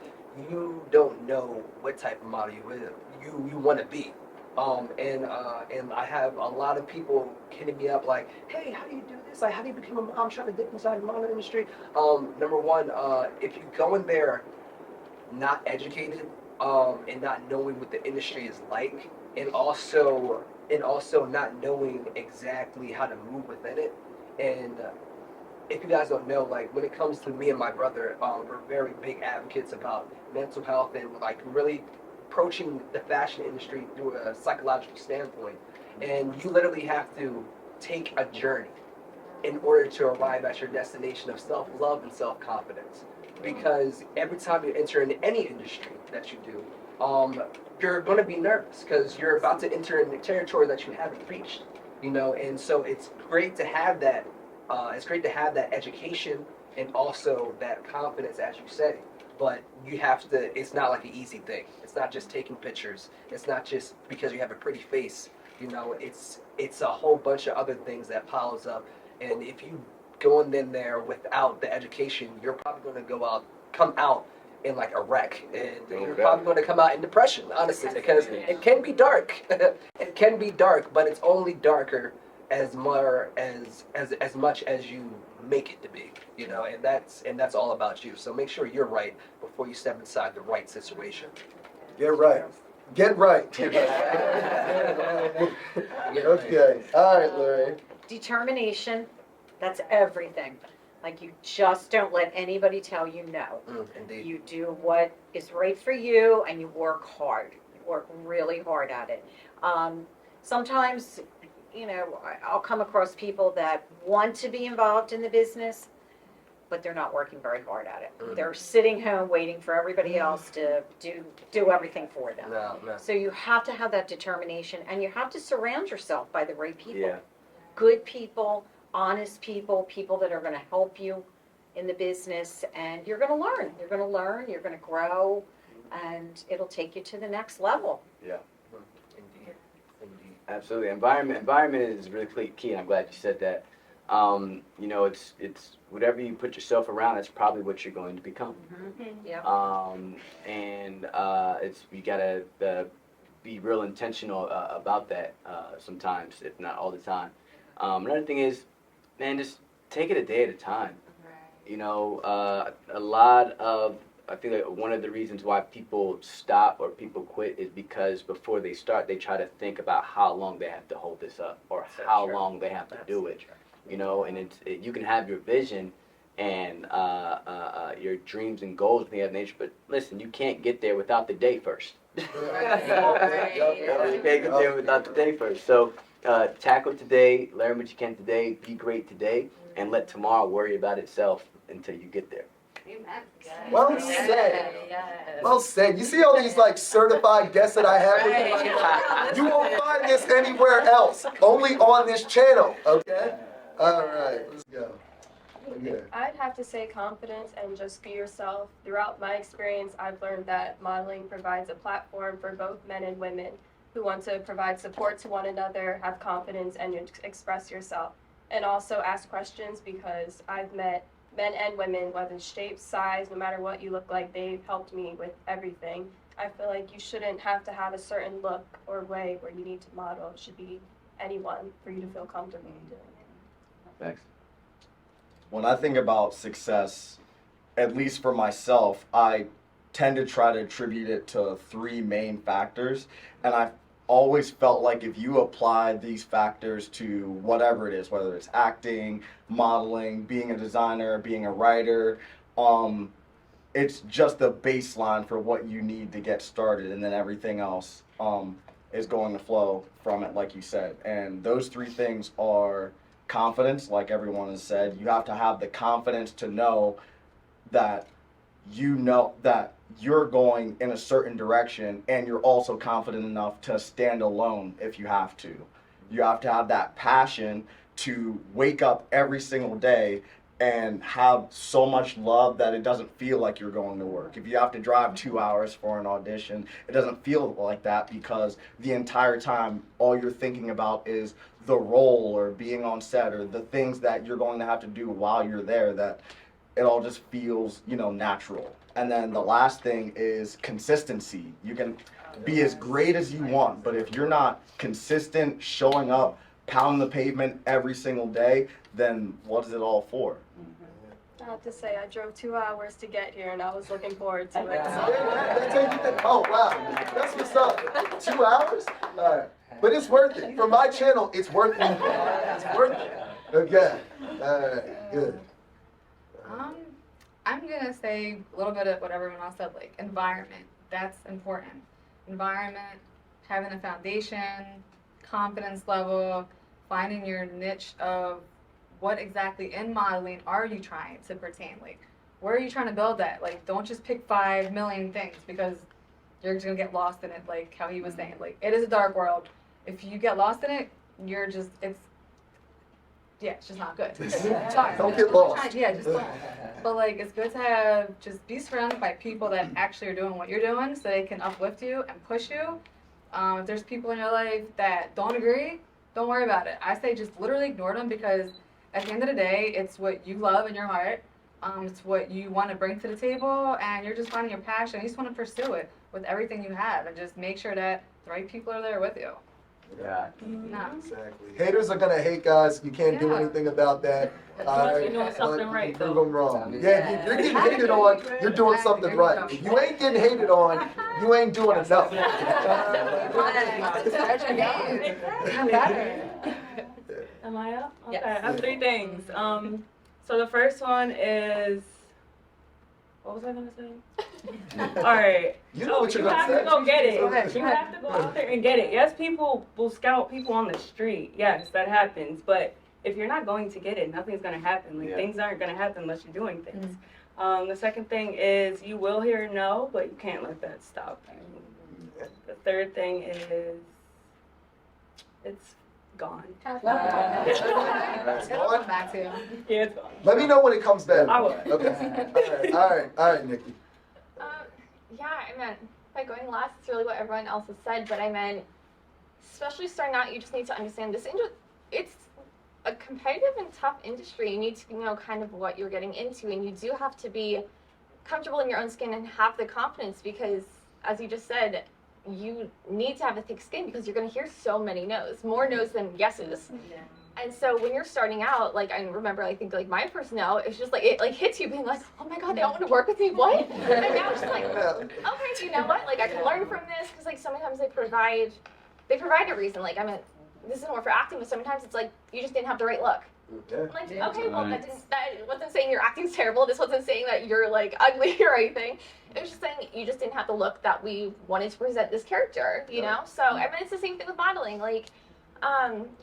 you don't know what type of model you want to be. And I have a lot of people hitting me up like, hey, how do you do this? Like, how do you become a mom? I'm trying to dip inside the modeling industry. Number one, if you go in there not educated, and not knowing what the industry is like, and also not knowing exactly how to move within it. And if you guys don't know, like when it comes to me and my brother, we're very big advocates about mental health and like really approaching the fashion industry through a psychological standpoint. And you literally have to take a journey in order to arrive at your destination of self-love and self-confidence. Because every time you enter into any industry that you do, you're going to be nervous because you're about to enter into territory that you haven't reached, you know. And so it's great to have that. It's great to have that education and also that confidence, as you say. But you have to. It's not like an easy thing. It's not just taking pictures. It's not just because you have a pretty face. You know, it's a whole bunch of other things that piles up. And if you go in there without the education, you're probably going to come out in like a wreck, and you're probably going to come out in depression, honestly, because it can be dark. It can be dark, but it's only darker as much as you make it to be, you know, and that's all about you. So make sure you're right before you step inside the right situation. Get right. Get right. Okay. All right, Larry. Determination, that's everything. Like, you just don't let anybody tell you no. Indeed. You do what is right for you, and you work hard. You work really hard at it. Sometimes, you know, I'll come across people that want to be involved in the business, but they're not working very hard at it. They're sitting home waiting for everybody else to do everything for them. No. So you have to have that determination, and you have to surround yourself by the right people. Yeah. Good people, honest people, people that are going to help you in the business, and you're going to learn. You're going to learn, you're going to grow, and it'll take you to the next level. Yeah. Indeed. Absolutely. Environment is really key, and I'm glad you said that. You know, it's whatever you put yourself around, that's probably what you're going to become. Yeah. And it's, you gotta be real intentional about that sometimes, if not all the time. Another thing is, man, just take it a day at a time. You know, I feel like one of the reasons why people stop or people quit is because before they start, they try to think about how long they have to hold this up or how long they have to do it. You know, and you can have your vision and your dreams and goals and things of that nature, but listen, you can't get there without the day first. You can't get there without the day first. So tackle today, learn what you can today, be great today, and let tomorrow worry about itself until you get there. Well said. Well said. You see all these like certified guests that I have with me? You won't find this anywhere else. Only on this channel. Okay? All right. Let's go. Okay. I'd have to say confidence and just be yourself. Throughout my experience, I've learned that modeling provides a platform for both men and women who want to provide support to one another, have confidence, and express yourself. And also ask questions, because I've met men and women, whether it's shape, size, no matter what you look like, they've helped me with everything. I feel like you shouldn't have to have a certain look or way where you need to model. It should be anyone for you to feel comfortable doing it. Thanks. When I think about success, at least for myself, I tend to try to attribute it to three main factors. And I've always felt like if you apply these factors to whatever it is, whether it's acting, modeling, being a designer, being a writer, it's just the baseline for what you need to get started, and then everything else is going to flow from it, like you said. And those three things are confidence, like everyone has said. You have to have the confidence to know that you're going in a certain direction, and you're also confident enough to stand alone if you have to. You have to have that passion to wake up every single day and have so much love that it doesn't feel like you're going to work. If you have to drive 2 hours for an audition, it doesn't feel like that, because the entire time all you're thinking about is the role or being on set or the things that you're going to have to do while you're there, that it all just feels, natural. And then the last thing is consistency. You can be as great as you want, but if you're not consistent, showing up, pounding the pavement every single day, then what is it all for? I have to say, I drove 2 hours to get here, and I was looking forward to it. They take you oh, wow. That's what's up. 2 hours? All right. But it's worth it. For my channel, it's worth it. It's worth it. Okay. All right. Good. I'm gonna say a little bit of what everyone else said, like environment. That's important. Environment, having a foundation, confidence level, finding your niche of what exactly in modeling are you trying to pertain? Like, where are you trying to build that? Like, don't just pick 5 million things because you're just gonna get lost in it, like how he was saying. Like, it is a dark world. If you get lost in it, you're just, it's just not good. Sorry. Don't get lost. Yeah, just don't. But like, it's good to have, just be surrounded by people that actually are doing what you're doing so they can uplift you and push you. If there's people in your life that don't agree, don't worry about it. I say just literally ignore them because at the end of the day, it's what you love in your heart. It's what you want to bring to the table, and you're just finding your passion. You just want to pursue it with everything you have, and just make sure that the right people are there with you. Yeah. No. Exactly. Haters are gonna hate, guys. You can't do anything about that. Unless you're doing something right, Prove though. them wrong. Yeah, if you're getting hated on, you're doing something right. If you ain't getting hated on, you ain't doing enough. Am I up? Okay, Yes. I have 3 things. So the first one is, what was I gonna say? All right. You know what you're You gonna have say. to go get it. Go ahead. You have to go out there and get it. Yes, people will scout people on the street. Yes, that happens. But if you're not going to get it, nothing's gonna happen. Like things aren't gonna happen unless you're doing things. The second thing is you will hear no, but you can't let that stop you. The third thing is it's gone. It's gone. Back to you. Yeah, it's gone. Let me know when it comes back. I will. Okay. All right, Nikki. Yeah, I meant by going last, it's really what everyone else has said, but I meant, especially starting out, you just need to understand this. It's a competitive and tough industry. You need to know kind of what you're getting into, and you do have to be comfortable in your own skin and have the confidence because, as you just said, you need to have a thick skin because you're going to hear so many no's, more no's than yeses. Yeah. And so when you're starting out, like I remember, I think like my first no, it's just like it like hits you being like, oh my god, they don't want to work with me, what? And now it's just like, okay, you know what? Like I can learn from this because like sometimes they provide a reason. Like I mean, this is more for acting, but sometimes it's like you just didn't have the right look. Yeah. Like okay, well that wasn't saying your acting's terrible. This wasn't saying that you're like ugly or anything. It was just saying you just didn't have the look that we wanted to present this character. You know? So I mean, it's the same thing with modeling. Like.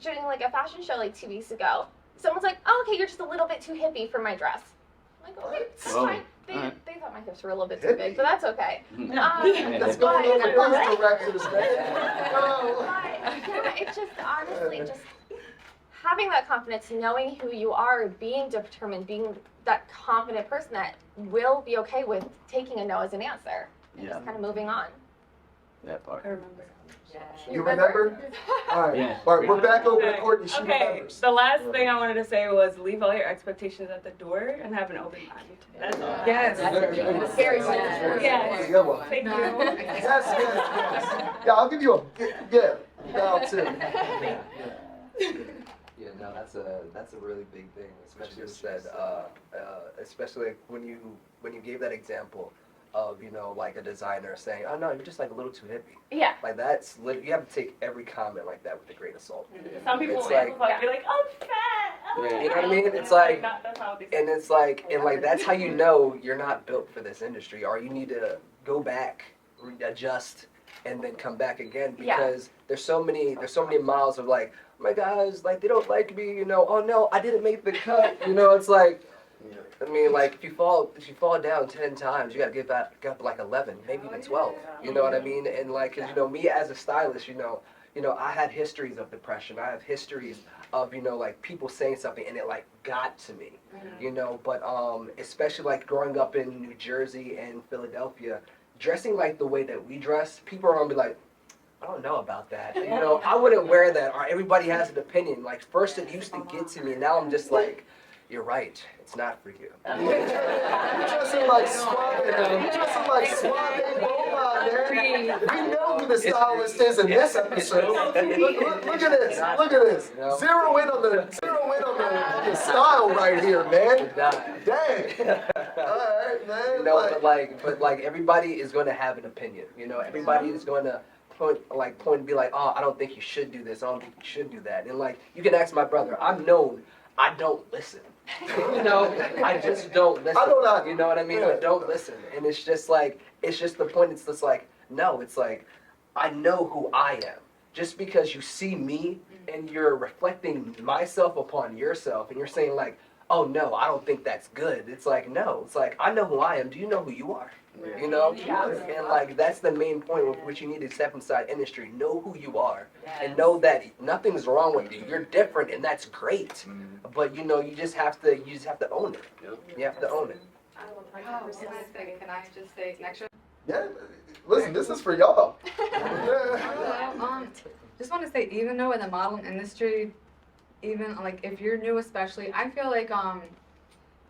Shooting like a fashion show like 2 weeks ago. Someone's like, oh, okay, you're just a little bit too hippie for my dress. I'm like, okay, that's fine. They thought my hips were a little bit too big, but that's okay. Let's go a little bit direction to yeah, it's just honestly just having that confidence, knowing who you are, being determined, being that confident person that will be okay with taking a no as an answer and just kind of moving on. That part. I remember. You remember? All right. Yeah. All right. We're back over to Courtney. She Okay, remembers. the last thing I wanted to say was leave all your expectations at the door and have an open mind. That's all. Yes. Very good. Yes. Good one. Thank you. Yes. Yeah, I'll give you a now too. Yeah, no, that's a really big thing, especially you said, especially like when you gave that example of like a designer saying, oh no, you're just like a little too hippie. Yeah. Like you have to take every comment like that with a grain of salt. Some people It's will like- amplify, be like, I'm fat. Oh, You know what I mean? It's like, that's how they and it's like, that's how you know you're not built for this industry, or you need to go back, adjust, and then come back again because there's so many miles of like, oh my guys, like they don't like me, oh no, I didn't make the cut, it's like, I mean, like if you fall down 10 times, you gotta get up like 11, maybe even 12. You know what I mean? And like, 'cause, me as a stylist, I had histories of depression. I have histories of like people saying something and it like got to me. But especially like growing up in New Jersey and Philadelphia, dressing like the way that we dress, people are gonna be like, I don't know about that. I wouldn't wear that. Or everybody has an opinion. Like first it used to get to me, now I'm just like, you're right. It's not for you. You're dressing like Suave. You're dressing like Suave Boba, man. We know who the stylist is in this episode. Look at this. Look at this. Zero in point on the style right here, man. Nah. Dang. All right, man. You know, but like everybody is going to have an opinion. You know, everybody is going to point and be like, oh, I don't think you should do this. I don't think you should do that. And like, you can ask my brother. I'm known. I don't listen. You know, I just don't listen. I don't either. You know what I mean? I don't listen. And it's just the point. It's just like, no, it's like, I know who I am. Just because you see me and you're reflecting myself upon yourself and you're saying like, oh no, I don't think that's good. It's like, no, it's like, I know who I am. Do you know who you are? You know? And like, that's the main point with which you need to step inside industry. Know who you are and know that nothing's wrong with you. You're different and that's great. But you know, you just have to own it. You have to own it. Can I just say next show? Yeah, listen, this is for y'all. Just want to say, even though in the modeling industry, even like if you're new especially, I feel like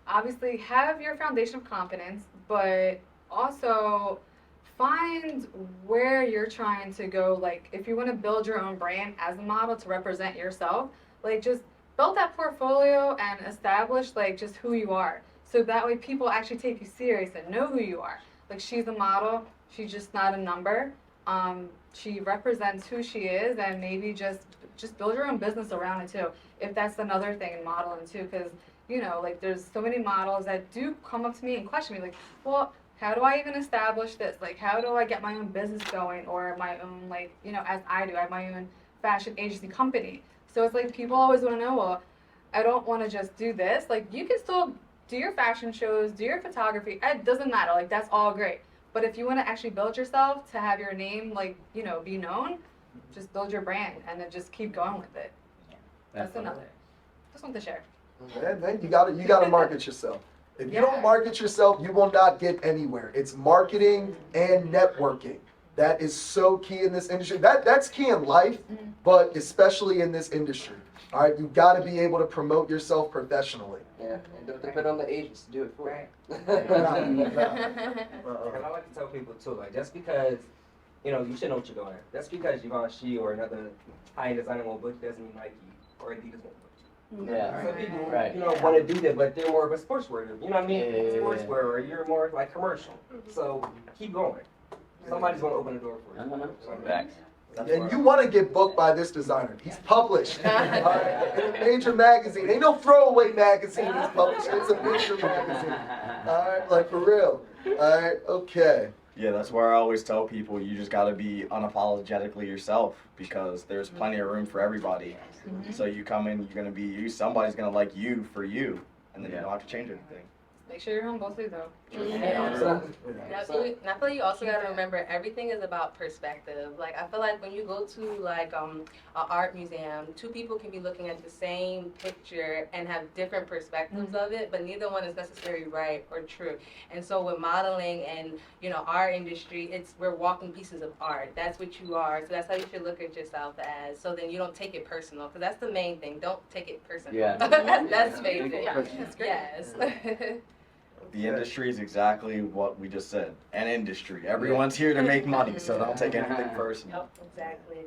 obviously have your foundation of confidence, but also find where you're trying to go. Like if you want to build your own brand as a model to represent yourself, like just build that portfolio and establish like just who you are. So that way people actually take you serious and know who you are. Like she's a model, she's just not a number. She represents who she is, and maybe just build your own business around it too. If that's another thing in modeling too, because you know, like there's so many models that do come up to me and question me, like, well, how do I even establish this? Like, how do I get my own business going, or my own, like, you know, as I do, I have my own fashion agency company. So it's like people always want to know, well, I don't want to just do this. Like, you can still do your fashion shows, do your photography. It doesn't matter. Like, that's all great. But if you want to actually build yourself to have your name, like, you know, be known, just build your brand and then just keep going with it. That's another. Just want to share. Man, you gotta market yourself. If you don't market yourself, you will not get anywhere. It's marketing and networking. That is so key in this industry. That's key in life, but especially in this industry. All right, you got to be able to promote yourself professionally. Yeah, and don't depend on the agents to do it for you. And I like to tell people too, like just because, you know, you should know what you're doing. Just because Givenchy or another high-end designer won't book you doesn't mean Nike or Adidas won't book you. Yeah. Some people, you know, want to do that, but they're more of a sportswear. You know what I mean? Sportswear, or you're more like commercial. So keep going. Somebody's going to open the door for you. Facts. And you want to get booked by this designer. He's published in a major magazine. Ain't no throwaway magazine he's published. It's a major magazine. All right, like for real. All right, okay. Yeah, that's where I always tell people you just got to be unapologetically yourself, because there's plenty of room for everybody. So you come in, you're going to be you. Somebody's going to like you for you, and then you don't have to change anything. Make sure you're humble too, though. I feel like you also gotta remember everything is about perspective. Like I feel like when you go to like an art museum, two people can be looking at the same picture and have different perspectives of it, but neither one is necessarily right or true. And so with modeling and you know our industry, we're walking pieces of art. That's what you are. So that's how you should look at yourself as. So then you don't take it personal, because that's the main thing. Don't take it personal. Yeah. That's the main thing. Yes. The industry is exactly what we just said. An industry. Everyone's here to make money, so don't take anything personal. Exactly.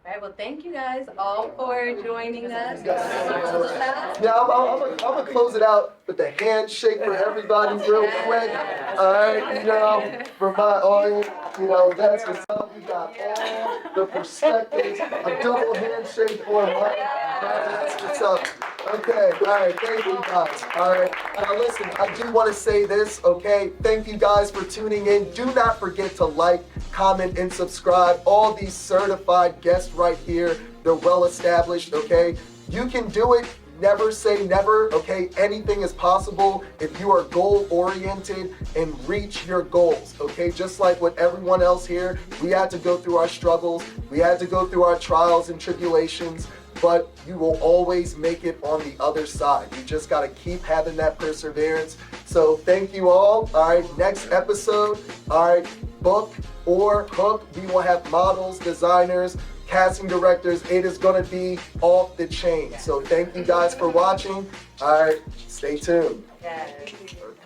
All right, well, thank you guys all for joining us. Yeah, I'm gonna close it out with the handshake for everybody real quick. All right, you know, for my audience, you know, that's what's up. We got all the perspectives. A double handshake for Mike. That's what's up. Okay, all right, thank you guys. All right, now listen, I do want to say this, okay? Thank you guys for tuning in. Do not forget to like, comment, and subscribe. All these certified guests right here, they're well established, okay? You can do it. Never say never, okay? Anything is possible if you are goal-oriented and reach your goals, okay? Just like with everyone else here, we had to go through our struggles. We had to go through our trials and tribulations, but you will always make it on the other side. You just got to keep having that perseverance. So thank you all. All right, next episode, all right, book or hook. We will have models, designers, casting directors. It is going to be off the chain. So thank you guys for watching. All right, stay tuned. Yes.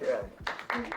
Okay.